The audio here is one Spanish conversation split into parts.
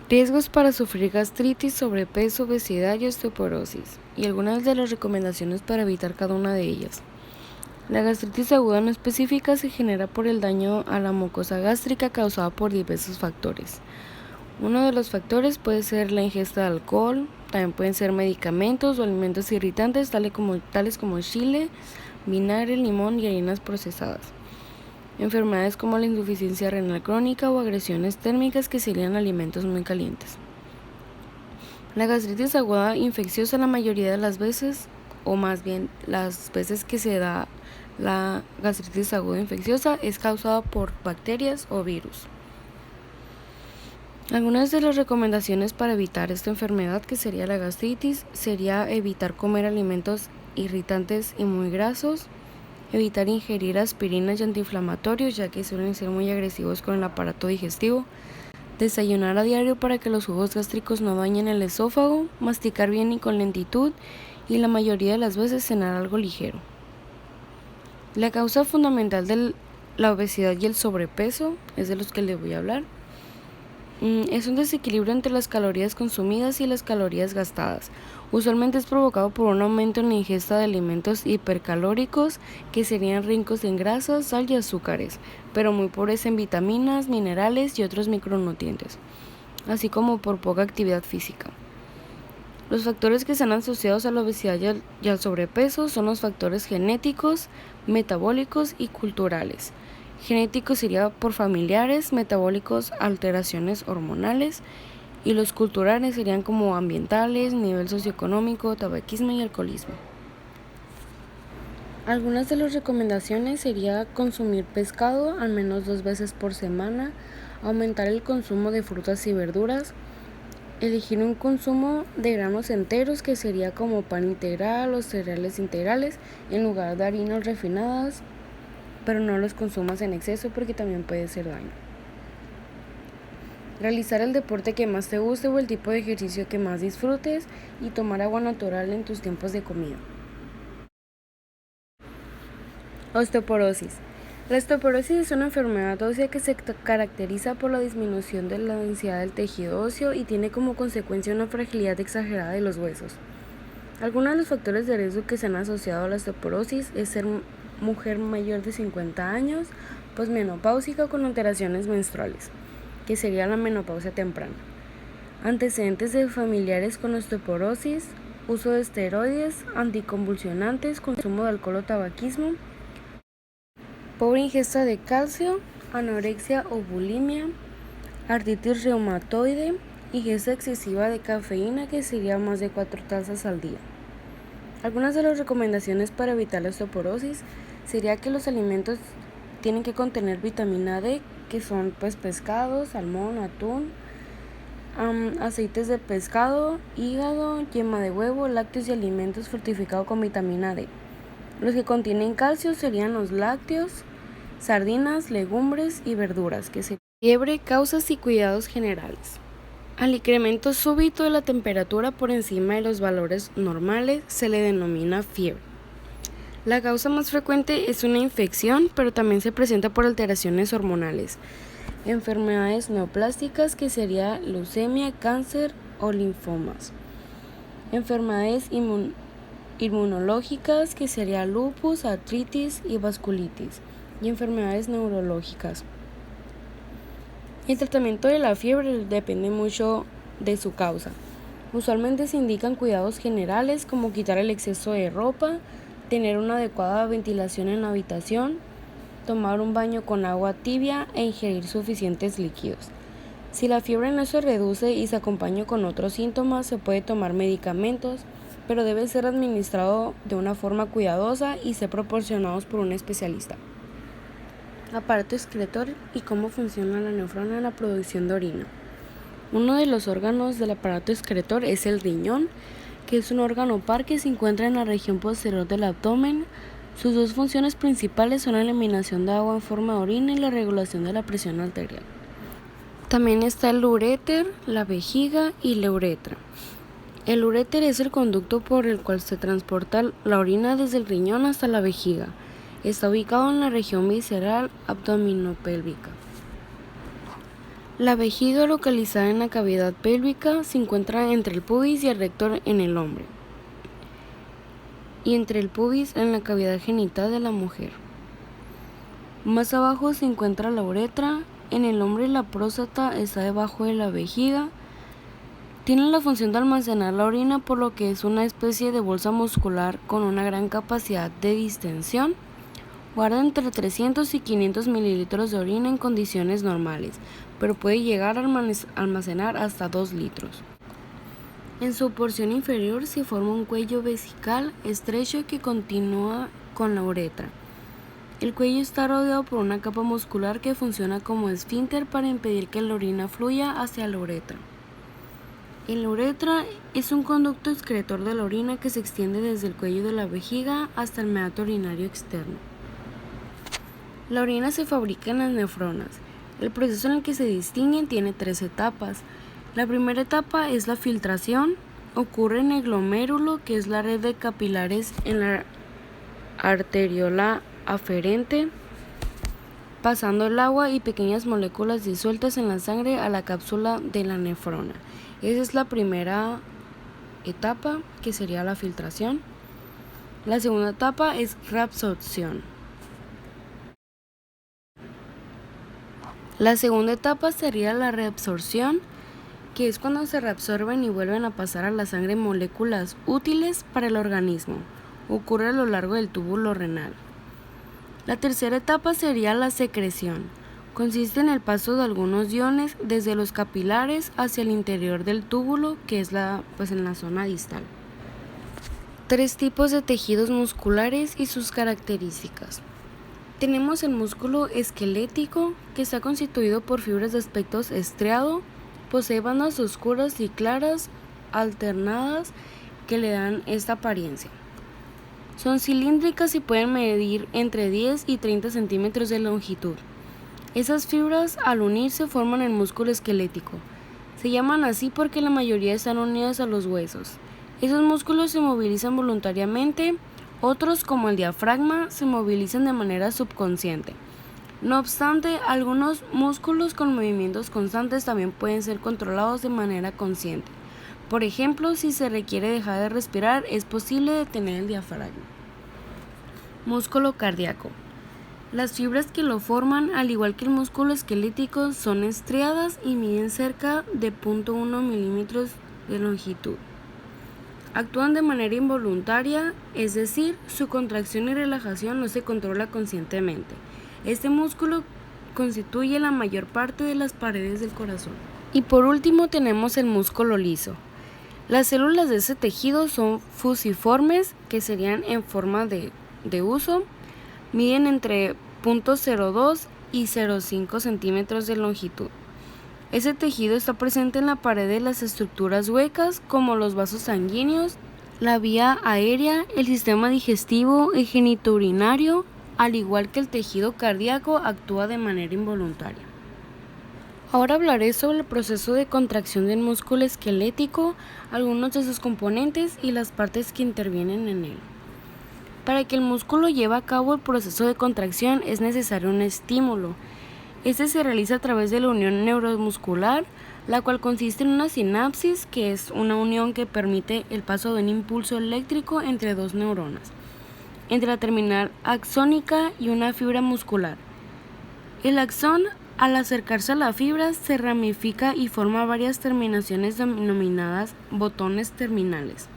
Riesgos para sufrir gastritis, sobrepeso, obesidad y osteoporosis, y algunas de las recomendaciones para evitar cada una de ellas. La gastritis aguda no específica se genera por el daño a la mucosa gástrica causada por diversos factores. Uno de los factores puede ser la ingesta de alcohol, también pueden ser medicamentos o alimentos irritantes tales como chile, vinagre, limón y harinas procesadas. Enfermedades como la insuficiencia renal crónica o agresiones térmicas que serían alimentos muy calientes. La gastritis aguda infecciosa la mayoría de las veces, o más bien las veces que se da la gastritis aguda infecciosa, es causada por bacterias o virus. Algunas de las recomendaciones para evitar esta enfermedad, que sería la gastritis, sería evitar comer alimentos irritantes y muy grasos, evitar ingerir aspirinas y antiinflamatorios, ya que suelen ser muy agresivos con el aparato digestivo, desayunar a diario para que los jugos gástricos no dañen el esófago, masticar bien y con lentitud, y la mayoría de las veces cenar algo ligero. La causa fundamental de la obesidad y el sobrepeso, es de los que les voy a hablar, es un desequilibrio entre las calorías consumidas y las calorías gastadas. Usualmente es provocado por un aumento en la ingesta de alimentos hipercalóricos que serían ricos en grasas, sal y azúcares, pero muy pobres en vitaminas, minerales y otros micronutrientes, así como por poca actividad física. Los factores que están asociados a la obesidad y al sobrepeso son los factores genéticos, metabólicos y culturales. Genéticos sería por familiares, metabólicos, alteraciones hormonales, y los culturales serían como ambientales, nivel socioeconómico, tabaquismo y alcoholismo. Algunas de las recomendaciones sería consumir pescado al menos 2 veces por semana, aumentar el consumo de frutas y verduras, elegir un consumo de granos enteros, que sería como pan integral o cereales integrales, en lugar de harinas refinadas, pero no los consumas en exceso porque también puede hacer daño. Realizar el deporte que más te guste o el tipo de ejercicio que más disfrutes, y tomar agua natural en tus tiempos de comida. Osteoporosis. La osteoporosis es una enfermedad ósea que se caracteriza por la disminución de la densidad del tejido óseo y tiene como consecuencia una fragilidad exagerada de los huesos. Algunos de los factores de riesgo que se han asociado a la osteoporosis es ser mujer mayor de 50 años, posmenopáusica con alteraciones menstruales, que sería la menopausia temprana, antecedentes de familiares con osteoporosis, uso de esteroides, anticonvulsionantes, consumo de alcohol o tabaquismo, pobre ingesta de calcio, anorexia o bulimia, artritis reumatoide, ingesta excesiva de cafeína, que sería más de 4 tazas al día. Algunas de las recomendaciones para evitar la osteoporosis sería que los alimentos tienen que contener vitamina D, que son pescado, salmón, atún, aceites de pescado, hígado, yema de huevo, lácteos y alimentos fortificados con vitamina D. Los que contienen calcio serían los lácteos, sardinas, legumbres y verduras, que se fiebre, causas y cuidados generales. Al incremento súbito de la temperatura por encima de los valores normales se le denomina fiebre. La causa más frecuente es una infección, pero también se presenta por alteraciones hormonales. Enfermedades neoplásticas, que sería leucemia, cáncer o linfomas. Enfermedades inmunológicas, que sería lupus, artritis y vasculitis. Y enfermedades neurológicas. El tratamiento de la fiebre depende mucho de su causa. Usualmente se indican cuidados generales como quitar el exceso de ropa, tener una adecuada ventilación en la habitación, tomar un baño con agua tibia e ingerir suficientes líquidos. Si la fiebre no se reduce y se acompaña con otros síntomas, se puede tomar medicamentos, pero debe ser administrado de una forma cuidadosa y ser proporcionados por un especialista. Aparato excretor y cómo funciona la nefrona en la producción de orina. Uno de los órganos del aparato excretor es el riñón, que es un órgano par que se encuentra en la región posterior del abdomen. Sus dos funciones principales son la eliminación de agua en forma de orina y la regulación de la presión arterial. También está el uréter, la vejiga y la uretra. El uréter es el conducto por el cual se transporta la orina desde el riñón hasta la vejiga. Está ubicado en la región visceral abdominopélvica. La vejiga, localizada en la cavidad pélvica, se encuentra entre el pubis y el rector en el hombre, y entre el pubis en la cavidad genital de la mujer. Más abajo se encuentra la uretra. En el hombre la próstata está debajo de la vejiga. Tiene la función de almacenar la orina, por lo que es una especie de bolsa muscular con una gran capacidad de distensión. Guarda entre 300 y 500 mililitros de orina en condiciones normales, pero puede llegar a almacenar hasta 2 litros. En su porción inferior se forma un cuello vesical estrecho que continúa con la uretra. El cuello está rodeado por una capa muscular que funciona como esfínter para impedir que la orina fluya hacia la uretra. La uretra es un conducto excretor de la orina que se extiende desde el cuello de la vejiga hasta el meato urinario externo. La orina se fabrica en las nefronas. El proceso en el que se distinguen tiene 3 etapas. La primera etapa es la filtración. Ocurre en el glomérulo, que es la red de capilares en la arteriola aferente, pasando el agua y pequeñas moléculas disueltas en la sangre a la cápsula de la nefrona. Esa es la primera etapa, que sería la filtración. La segunda etapa es reabsorción. La segunda etapa sería la reabsorción, que es cuando se reabsorben y vuelven a pasar a la sangre moléculas útiles para el organismo. Ocurre a lo largo del túbulo renal. La tercera etapa sería la secreción. Consiste en el paso de algunos iones desde los capilares hacia el interior del túbulo, que es en la zona distal. 3 tipos de tejidos musculares y sus características. Tenemos el músculo esquelético, que está constituido por fibras de aspecto estriado, posee bandas oscuras y claras alternadas que le dan esta apariencia. Son cilíndricas y pueden medir entre 10 y 30 centímetros de longitud. Esas fibras, al unirse, forman el músculo esquelético. Se llaman así porque la mayoría están unidas a los huesos. Esos músculos se movilizan voluntariamente. Otros, como el diafragma, se movilizan de manera subconsciente. No obstante, algunos músculos con movimientos constantes también pueden ser controlados de manera consciente. Por ejemplo, si se requiere dejar de respirar, es posible detener el diafragma. Músculo cardíaco. Las fibras que lo forman, al igual que el músculo esquelético, son estriadas y miden cerca de 0.1 milímetros de longitud. Actúan de manera involuntaria, es decir, su contracción y relajación no se controla conscientemente. Este músculo constituye la mayor parte de las paredes del corazón. Y por último tenemos el músculo liso. Las células de ese tejido son fusiformes, que serían en forma de uso, miden entre 0.02 y 0.5 centímetros de longitud. Ese tejido está presente en la pared de las estructuras huecas, como los vasos sanguíneos, la vía aérea, el sistema digestivo, el genitourinario, al igual que el tejido cardíaco, actúa de manera involuntaria. Ahora hablaré sobre el proceso de contracción del músculo esquelético, algunos de sus componentes y las partes que intervienen en él. Para que el músculo lleve a cabo el proceso de contracción es necesario un estímulo. Este se realiza a través de la unión neuromuscular, la cual consiste en una sinapsis, que es una unión que permite el paso de un impulso eléctrico entre 2 neuronas, entre la terminal axónica y una fibra muscular. El axón, al acercarse a la fibra, se ramifica y forma varias terminaciones denominadas botones terminales.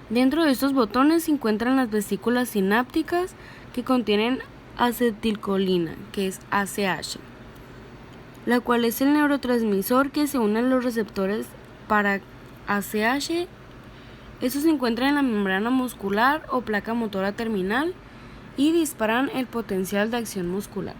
Dentro de estos botones se encuentran las vesículas sinápticas, que contienen acetilcolina, que es ACH, la cual es el neurotransmisor que se une a los receptores para ACH. Estos se encuentran en la membrana muscular o placa motora terminal y disparan el potencial de acción muscular.